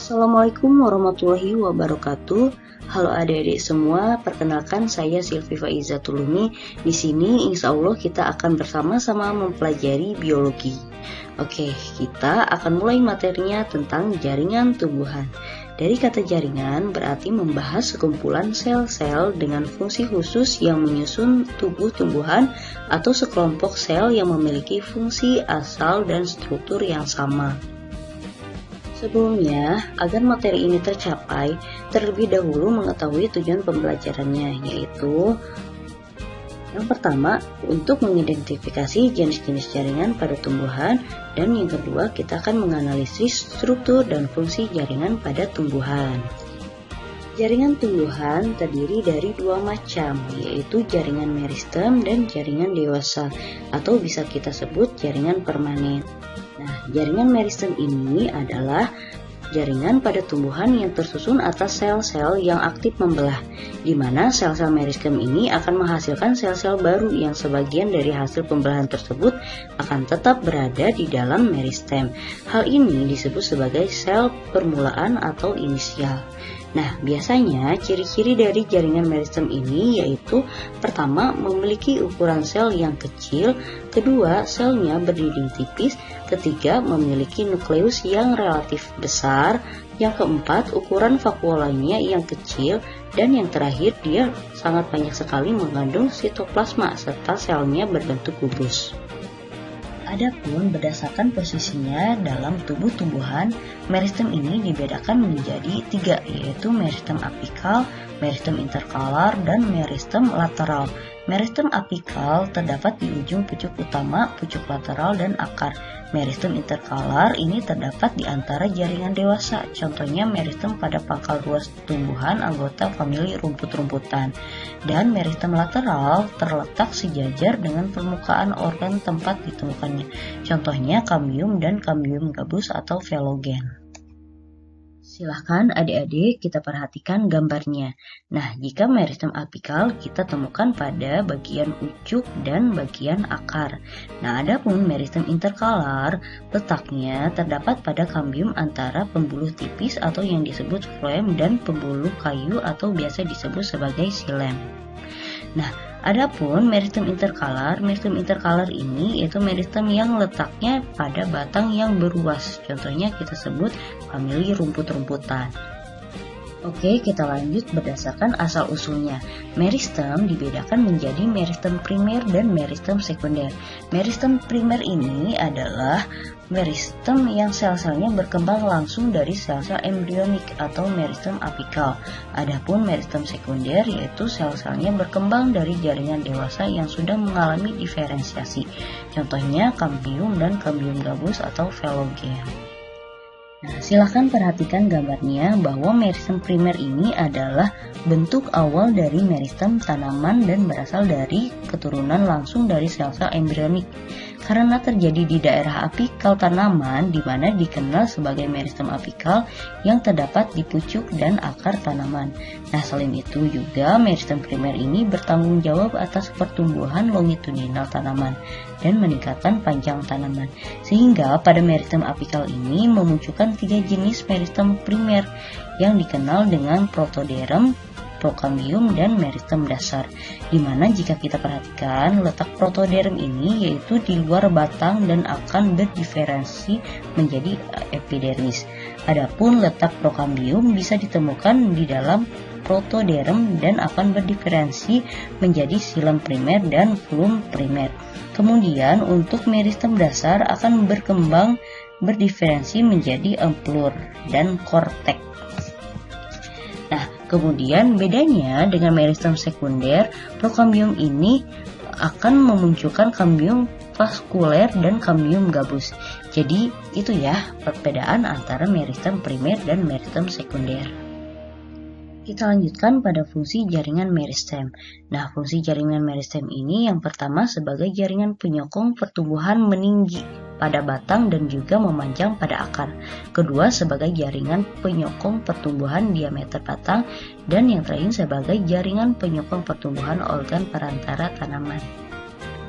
Assalamualaikum warahmatullahi wabarakatuh. Halo adik-adik semua, perkenalkan saya Silvi Faiza Tulumi. Di sini insya Allah kita akan bersama-sama mempelajari biologi. Oke, kita akan mulai materinya tentang jaringan tumbuhan. Dari kata jaringan berarti membahas sekumpulan sel-sel dengan fungsi khusus yang menyusun tubuh tumbuhan atau sekelompok sel yang memiliki fungsi asal dan struktur yang sama. Sebelumnya, agar materi ini tercapai, terlebih dahulu mengetahui tujuan pembelajarannya, yaitu yang pertama, untuk mengidentifikasi jenis-jenis jaringan pada tumbuhan, dan yang kedua, kita akan menganalisis struktur dan fungsi jaringan pada tumbuhan. Jaringan tumbuhan terdiri dari dua macam, yaitu jaringan meristem dan jaringan dewasa, atau bisa kita sebut jaringan permanen. Nah, jaringan meristem ini adalah jaringan pada tumbuhan yang tersusun atas sel-sel yang aktif membelah, di mana sel-sel meristem ini akan menghasilkan sel-sel baru yang sebagian dari hasil pembelahan tersebut akan tetap berada di dalam meristem. Hal ini disebut sebagai sel permulaan atau inisial. Nah, biasanya ciri-ciri dari jaringan meristem ini yaitu pertama, memiliki ukuran sel yang kecil, kedua, selnya berdinding tipis, ketiga, memiliki nukleus yang relatif besar, yang keempat, ukuran vakuolanya yang kecil, dan yang terakhir, dia sangat banyak sekali mengandung sitoplasma serta selnya berbentuk kubus. Adapun berdasarkan posisinya dalam tubuh tumbuhan, meristem ini dibedakan menjadi tiga, yaitu meristem apikal, meristem interkalar, dan meristem lateral. Meristem apikal terdapat di ujung pucuk utama, pucuk lateral, dan akar. Meristem interkalar ini terdapat di antara jaringan dewasa, contohnya meristem pada pangkal ruas tumbuhan anggota famili rumput-rumputan. Dan meristem lateral terletak sejajar dengan permukaan organ tempat ditemukannya, contohnya kambium dan kambium gabus atau velogen. Silahkan adik-adik kita perhatikan gambarnya. Nah, jika meristem apikal kita temukan pada bagian ucuk dan bagian akar. Nah, adapun meristem interkalar letaknya terdapat pada kambium antara pembuluh tipis atau yang disebut floem dan pembuluh kayu atau biasa disebut sebagai xilem. Nah, adapun meristem interkalar ini yaitu meristem yang letaknya pada batang yang beruas. Contohnya kita sebut famili rumput-rumputan. Oke, kita lanjut berdasarkan asal-usulnya. Meristem dibedakan menjadi meristem primer dan meristem sekunder. Meristem primer ini adalah meristem yang sel-selnya berkembang langsung dari sel-sel embrionik atau meristem apikal. Adapun meristem sekunder yaitu sel-selnya berkembang dari jaringan dewasa yang sudah mengalami diferensiasi. Contohnya kambium dan kambium gabus atau velogen. Nah, silahkan perhatikan gambarnya bahwa meristem primer ini adalah bentuk awal dari meristem tanaman dan berasal dari keturunan langsung dari sel-sel embrionik. Karena terjadi di daerah apikal tanaman, di mana dikenal sebagai meristem apikal yang terdapat di pucuk dan akar tanaman. Nah, selain itu juga meristem primer ini bertanggung jawab atas pertumbuhan longitudinal tanaman dan meningkatkan panjang tanaman. Sehingga pada meristem apikal ini memunculkan tiga jenis meristem primer yang dikenal dengan protoderm, prokambium, dan meristem dasar. Dimana jika kita perhatikan letak protoderm ini yaitu di luar batang dan akan berdiferensi menjadi epidermis. Adapun letak prokambium bisa ditemukan di dalam protoderm dan akan berdiferensi menjadi xilem primer dan flum primer. Kemudian untuk meristem dasar akan berkembang berdiferensi menjadi emplur dan kortek. Nah, kemudian bedanya dengan meristem sekunder, prokambium ini akan memunculkan kambium vaskuler dan kambium gabus. Jadi itu ya perbedaan antara meristem primer dan meristem sekunder. Kita lanjutkan pada fungsi jaringan meristem. Nah, fungsi jaringan meristem ini yang pertama sebagai jaringan penyokong pertumbuhan meninggi pada batang dan juga memanjang pada akar. Kedua sebagai jaringan penyokong pertumbuhan diameter batang, dan yang terakhir sebagai jaringan penyokong pertumbuhan organ perantara tanaman.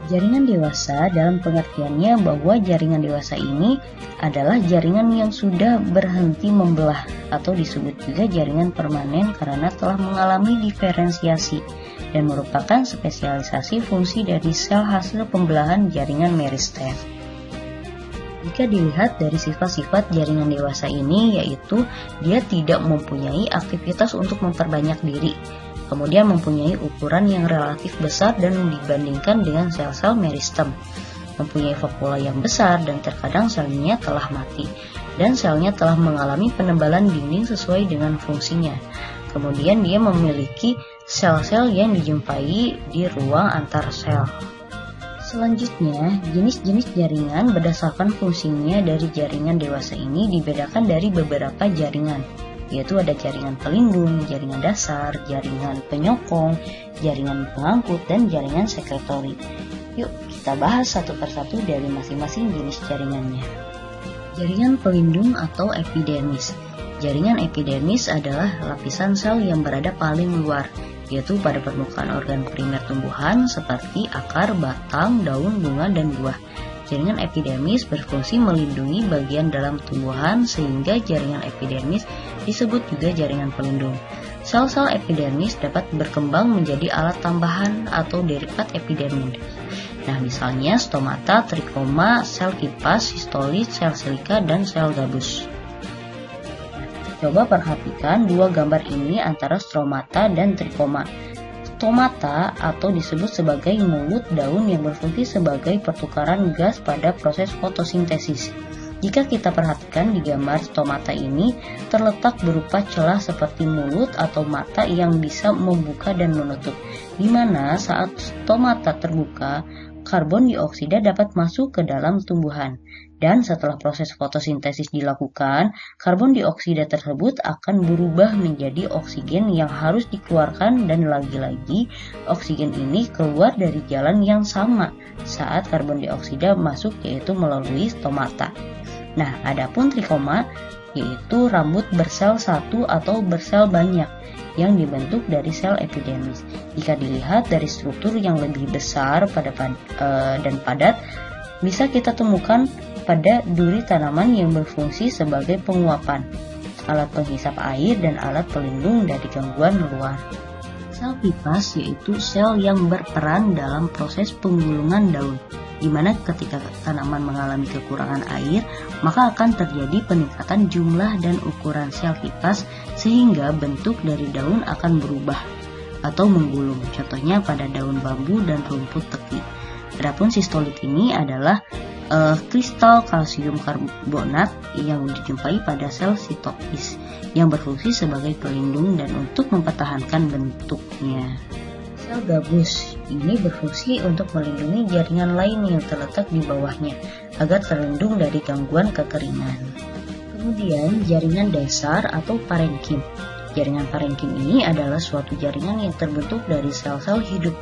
Jaringan dewasa dalam pengertiannya bahwa jaringan dewasa ini adalah jaringan yang sudah berhenti membelah atau disebut juga jaringan permanen karena telah mengalami diferensiasi dan merupakan spesialisasi fungsi dari sel hasil pembelahan jaringan meristem. Jika dilihat dari sifat-sifat jaringan dewasa ini, yaitu dia tidak mempunyai aktivitas untuk memperbanyak diri, kemudian mempunyai ukuran yang relatif besar dan dibandingkan dengan sel-sel meristem, mempunyai vakuola yang besar dan terkadang selnya telah mati, dan selnya telah mengalami penebalan dinding sesuai dengan fungsinya. Kemudian dia memiliki sel-sel yang dijumpai di ruang antar sel. Selanjutnya, jenis-jenis jaringan berdasarkan fungsinya dari jaringan dewasa ini dibedakan dari beberapa jaringan, yaitu ada jaringan pelindung, jaringan dasar, jaringan penyokong, jaringan pengangkut, dan jaringan sekretori. Yuk, kita bahas satu persatu dari masing-masing jenis jaringannya. Jaringan pelindung atau epidermis. Jaringan epidermis adalah lapisan sel yang berada paling luar, yaitu pada permukaan organ primer tumbuhan seperti akar, batang, daun, bunga, dan buah. Jaringan epidermis berfungsi melindungi bagian dalam tumbuhan sehingga jaringan epidermis disebut juga jaringan pelindung. Sel-sel epidermis dapat berkembang menjadi alat tambahan atau derivat epidermis. Nah, misalnya stomata, trikoma, sel kipas, histolit, sel silika, dan sel gabus. Coba perhatikan dua gambar ini antara stomata dan trikoma. Stomata atau disebut sebagai mulut daun yang berfungsi sebagai pertukaran gas pada proses fotosintesis. Jika kita perhatikan di gambar stomata ini terletak berupa celah seperti mulut atau mata yang bisa membuka dan menutup, di mana saat stomata terbuka, karbon dioksida dapat masuk ke dalam tumbuhan. Dan setelah proses fotosintesis dilakukan, karbon dioksida tersebut akan berubah menjadi oksigen yang harus dikeluarkan dan lagi-lagi oksigen ini keluar dari jalan yang sama saat karbon dioksida masuk, yaitu melalui stomata. Nah, adapun trikoma yaitu rambut bersel satu atau bersel banyak yang dibentuk dari sel epidermis. Jika dilihat dari struktur yang lebih besar dan padat, bisa kita temukan pada duri tanaman yang berfungsi sebagai penguapan, alat penghisap air, dan alat pelindung dari gangguan luar. Sel pipas yaitu sel yang berperan dalam proses penggulungan daun, di mana ketika tanaman mengalami kekurangan air, maka akan terjadi peningkatan jumlah dan ukuran sel pipas sehingga bentuk dari daun akan berubah atau menggulung, contohnya pada daun bambu dan rumput teki. Adapun sistolit ini adalah kristal kalsium karbonat yang dijumpai pada sel sitopis yang berfungsi sebagai pelindung dan untuk mempertahankan bentuknya. Sel gabus ini berfungsi untuk melindungi jaringan lain yang terletak di bawahnya agar terlindung dari gangguan kekeringan. Kemudian jaringan dasar atau parenkim. Jaringan parenkim ini adalah suatu jaringan yang terbentuk dari sel-sel hidup.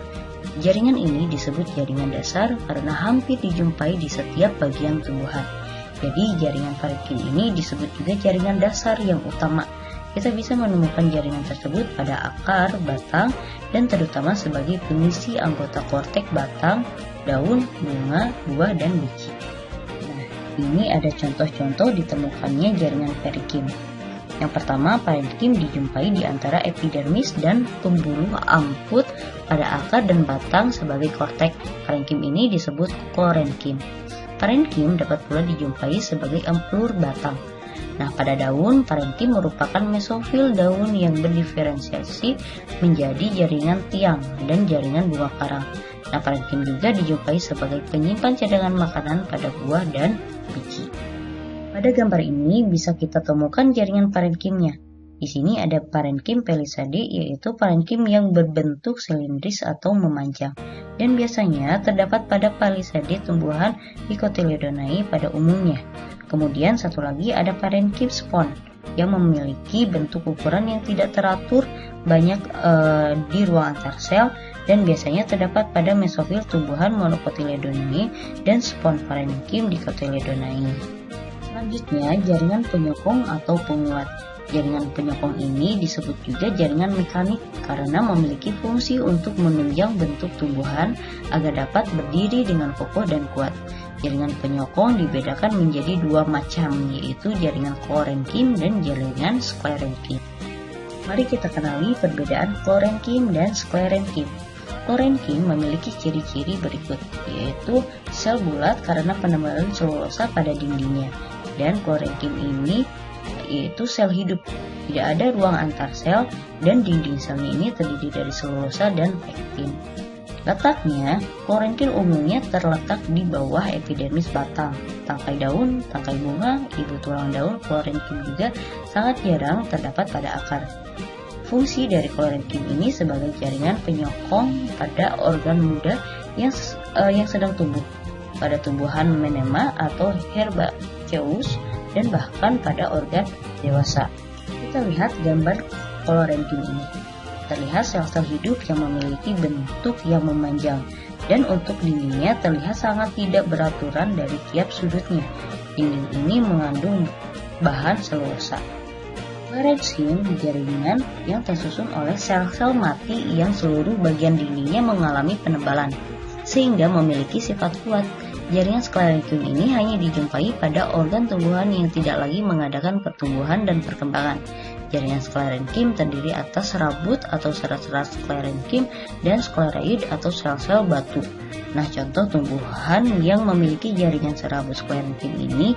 Jaringan ini disebut jaringan dasar karena hampir dijumpai di setiap bagian tumbuhan. Jadi jaringan parenkim ini disebut juga jaringan dasar yang utama. Kita bisa menemukan jaringan tersebut pada akar, batang, dan terutama sebagai pengisi anggota kortek batang, daun, bunga, buah, dan biji. Nah, ini ada contoh-contoh ditemukannya jaringan parenkim. Yang pertama, parenkim dijumpai di antara epidermis dan pembuluh amput pada akar dan batang sebagai kortek. Parenkim ini disebut klorenkim. Parenkim dapat pula dijumpai sebagai empur batang. Nah, pada daun, parenkim merupakan mesofil daun yang berdiferensiasi menjadi jaringan tiang dan jaringan bunga karang. Nah, parenkim juga dijumpai sebagai penyimpan cadangan makanan pada buah dan biji. Pada gambar ini bisa kita temukan jaringan parenkimnya. Di sini ada parenkim palisade, yaitu parenkim yang berbentuk silindris atau memanjang, dan biasanya terdapat pada palisade tumbuhan Dicotyledonea pada umumnya. Kemudian satu lagi ada parenkim spon yang memiliki bentuk ukuran yang tidak teratur banyak di ruang antar sel, dan biasanya terdapat pada mesofil tumbuhan Monocotyledonea dan spon parenkim Dicotyledonea. Selanjutnya, jaringan penyokong atau penguat. Jaringan penyokong ini disebut juga jaringan mekanik karena memiliki fungsi untuk menunjang bentuk tumbuhan agar dapat berdiri dengan kokoh dan kuat. Jaringan penyokong dibedakan menjadi dua macam, yaitu jaringan klorenkim dan jaringan sklerenkim. Mari kita kenali perbedaan klorenkim dan sklerenkim. Klorenkim memiliki ciri-ciri berikut, yaitu sel bulat karena penebalan selulosa pada dindingnya. Dan klorenkim ini yaitu sel hidup, tidak ada ruang antar sel, dan dinding selnya ini terdiri dari selulosa dan pektin. Letaknya, klorenkim umumnya terletak di bawah epidermis batang, tangkai daun, tangkai bunga, ibu tulang daun. Klorenkim juga sangat jarang terdapat pada akar. Fungsi dari klorenkim ini sebagai jaringan penyokong pada organ muda yang sedang tumbuh, pada tumbuhan menema atau herbaceous, dan bahkan pada organ dewasa. Kita lihat gambar klorenkim ini. Terlihat sel-sel hidup yang memiliki bentuk yang memanjang, dan untuk dindingnya terlihat sangat tidak beraturan dari tiap sudutnya. Dinding ini mengandung bahan selulosa. Sklerenkim jaringan yang tersusun oleh sel-sel mati yang seluruh bagian dindingnya mengalami penebalan, sehingga memiliki sifat kuat. Jaringan sklerenkim ini hanya dijumpai pada organ tumbuhan yang tidak lagi mengadakan pertumbuhan dan perkembangan. Jaringan sklerenkim terdiri atas serabut atau serat-serat sklerenkim dan skleroid atau sel-sel batu. Nah, contoh tumbuhan yang memiliki jaringan serabut sklerenkim ini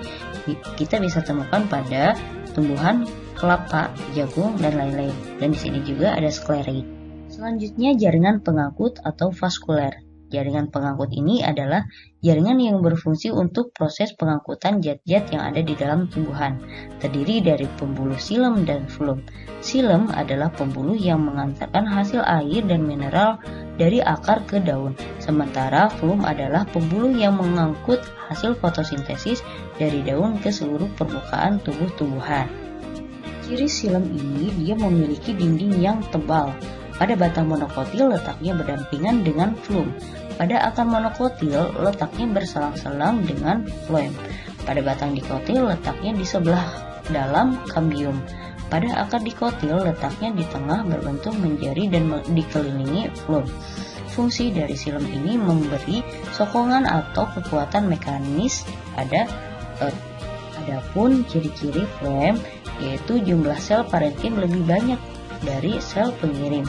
kita bisa temukan pada tumbuhan kelapa, jagung, dan lain-lain. Dan di sini juga ada skleroid. Selanjutnya jaringan pengangkut atau vaskuler. Jaringan pengangkut ini adalah jaringan yang berfungsi untuk proses pengangkutan zat-zat yang ada di dalam tumbuhan. Terdiri dari pembuluh xilem dan flum. Xilem adalah pembuluh yang mengantarkan hasil air dan mineral dari akar ke daun. Sementara flum adalah pembuluh yang mengangkut hasil fotosintesis dari daun ke seluruh permukaan tubuh tumbuhan. Ciri xilem ini dia memiliki dinding yang tebal. Pada batang monokotil letaknya berdampingan dengan flum. Pada akar monokotil letaknya berselang-selang dengan floem. Pada batang dikotil letaknya di sebelah dalam kambium. Pada akar dikotil letaknya di tengah berbentuk menjari dan dikelilingi floem. Fungsi dari xilem ini memberi sokongan atau kekuatan mekanis pada adapun ciri-ciri floem yaitu jumlah sel parenkim lebih banyak dari sel pengirim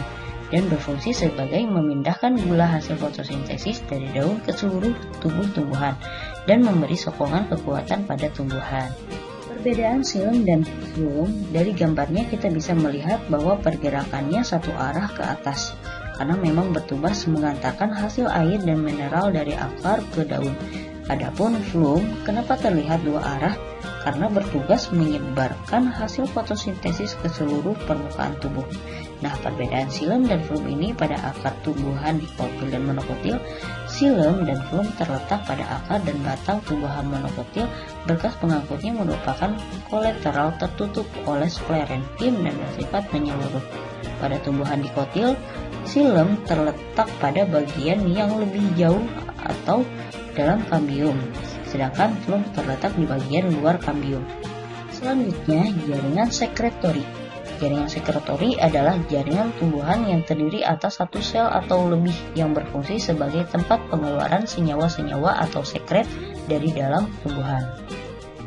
dan berfungsi sebagai memindahkan gula hasil fotosintesis dari daun ke seluruh tubuh tumbuhan dan memberi sokongan kekuatan pada tumbuhan. Perbedaan xilem dan flum, dari gambarnya kita bisa melihat bahwa pergerakannya satu arah ke atas karena memang bertugas mengantarkan hasil air dan mineral dari akar ke daun. Adapun flum, kenapa terlihat dua arah? Karena bertugas menyebarkan hasil fotosintesis ke seluruh permukaan tubuh. Nah, perbedaan xilem dan flum ini pada akar tumbuhan dikotil dan monokotil. Xilem dan flum terletak pada akar dan batang tumbuhan monokotil, berkas pengangkutnya merupakan kolateral tertutup oleh sklerenkim dan bersifat menyeluruh. Pada tumbuhan dikotil, xilem terletak pada bagian yang lebih jauh atau dalam kambium, sedangkan flum terletak di bagian luar kambium. Selanjutnya, jaringan sekretori. Jaringan sekretori adalah jaringan tumbuhan yang terdiri atas satu sel atau lebih yang berfungsi sebagai tempat pengeluaran senyawa-senyawa atau sekret dari dalam tumbuhan.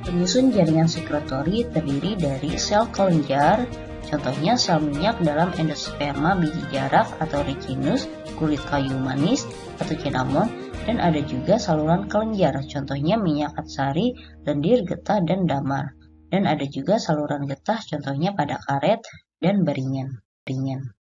Penyusun jaringan sekretori terdiri dari sel kelenjar, contohnya sel minyak dalam endosperma biji jarak atau ricinus, kulit kayu manis atau cinnamon, dan ada juga saluran kelenjar, contohnya minyak atsari, lendir, getah, dan damar. Dan ada juga saluran getah, contohnya pada karet dan beringan.